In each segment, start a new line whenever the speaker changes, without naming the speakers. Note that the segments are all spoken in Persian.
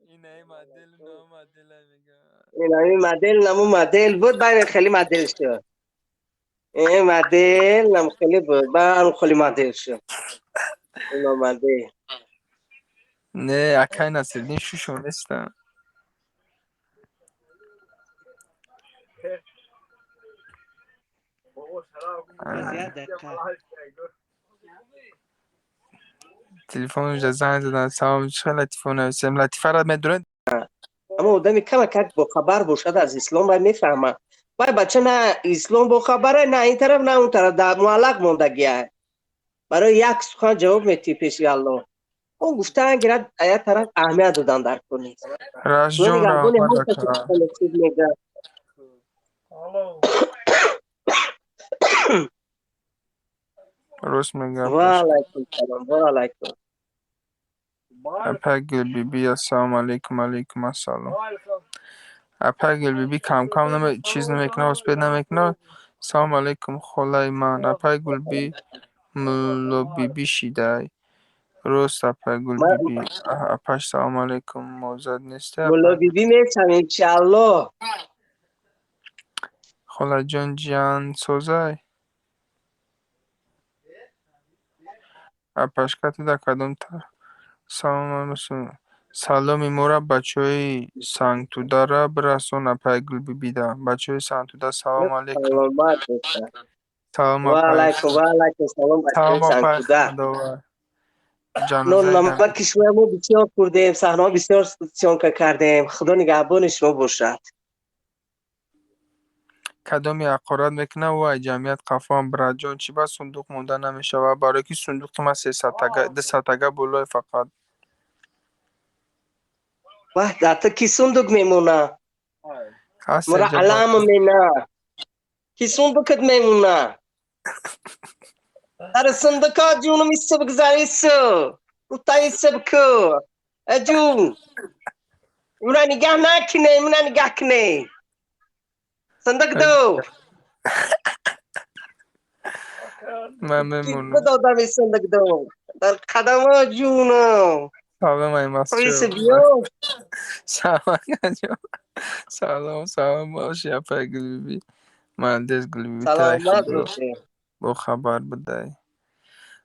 اینه معدل نه معدل میگه.
این مدل نمو مدل بود باید خیلی مدل شد. این مدل نم خیلی بود باید خیلی مدل شد. این مدل.
نه اکای نصیردین شوشو نیستن.
زیاد دقت.
تلفنش زنگ زدن سلام چه لطیفه نویسیم لطیفه را میدونه.
اما آدمی کمک با خبر باشد از اسلام باید میفهمه. باید بچه نه اسلام با خبره نه این طرف نه اون طرف در معلق موندگیه. برای یک سخن جواب میتی پیش الله. اون گفتن گرد ایت طرف اهمیت دادن در کنید.
راش
تو
جون
نگه
را
بانی
آقا
هر کسی
دکتر.
که میگه.
روش میگم
و
پشت.
علیکم سلام و علیکم.
اپگل بی بی السلام علیکم علیکم السلام. اپگل بی بی کم کم چیز نمیکنه و سپید نمیکنه. سلام علیکم خلای من اپگل بی ملو بی بی شیدای. روست اپگل بی بی اپش سلام علیکم موزد نیسته
مولا
اپگل.
بی بی میشم انشالله.
خلا جان جان سوزای. اپش کتی در کدوم تا. سلام علیکم. سلامی مورا بچه های سنگتودا را برسون اپگل بی بی دا. بچه های سنگتودا سلام علیکم.
سلامت باشد.
سلام
و
اپای.
علیکم سلام بچه
سلام اپای
سنگتوده.
خداوند.
نون
جانوزای دم.
نمک شما بسیار خوردیم صحنه بسیار سیان کردیم خدا نگهبان شما باشد.
کدامی حقارت میکنه و جمعیت قفام برد جان چی با صندوق مونده نمیشه و برای که صندوق ما 300 تگه 200 تگه بلوی فقط
وحدت کی صندوق میمونه
هست
مرا
اینجا با
علام مینا کی صندوقت میمونه در صندوق جون میسه بگذاری سو رو تایسه بکو اجون اونا نگاه نکنه اونا نگاه کنه صندوق دو
من
کی
میمونم.
بدادم این صندوق دو در قدم جونم
سلام ای مستشوی
پایسه بیا
سلام جان. سلام باشی اپای گلوبی مهندس گلوبی تای
سلامت
خدا
باشه
با خبر بده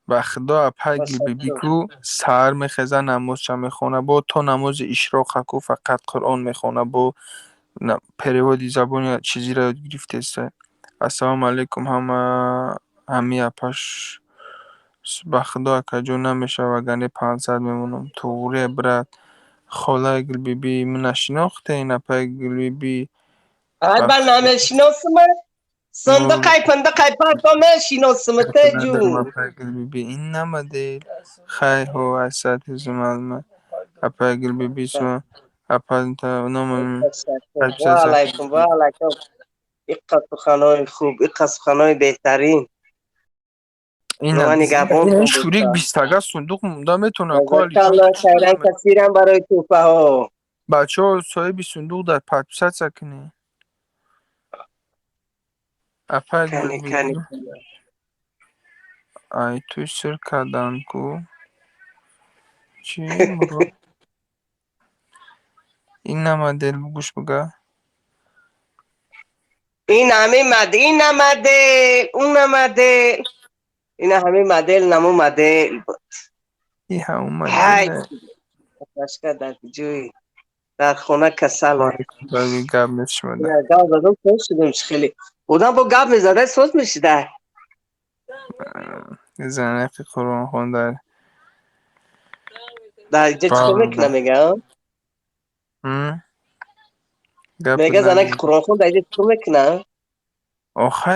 و خدا اپای گلوبی
تشکر
کو سهر میخزه نماز چه میخونه با تو نماز اشراق کو فقط قرآن میخونه با پریودی زبان یا چیزی را گرفته است. السلام علیکم همی اپاش به خدا کجا نمیشه وگرنه 500 میمونم توره برد خالای گل بی بی من نشناخته این اپای گل بی بی
بعد من
بخدا
نمیشناسم
مول
صندوقای پندقای پاکو میشناسم ته
ندارم
جون
اپای گل بی بی این نمده خیلی هو اسات زمالمه اپای گل بی بی سو اپای تا نام
تشکر و علیکم اقا سخنهای خوب اقا سخنهای بهترین
این
خدا نگهبان
این
کن
شوریک
باشد
20 تگه صندوق مونده میتونه کالی چون
جزاکالله
تو چی
خیرن
نمی
کثیرا برای توفه ها
بچه ها صاحب صندوق در پادشاه سکنی اپا گل
کنی
بی
کنی
بی ای توی سر کردن کو چی مرو این نمده بگوش بگه
این همه مدل اون مدل این همه مدل نمو مدل
این همون
های
مدله
تشکر در جوی در خونه کسله
باید گب نشمده
نه گاز دادم خوش شدیم خیلی بودم با گاب میزده سوز میشیده
زنه که قرآن خونده
در اینجا چطور میکنه
بالا
میگم
گب
میگه زنه که
نزن
قرآن خون در اینجا چطور میکنه
آخه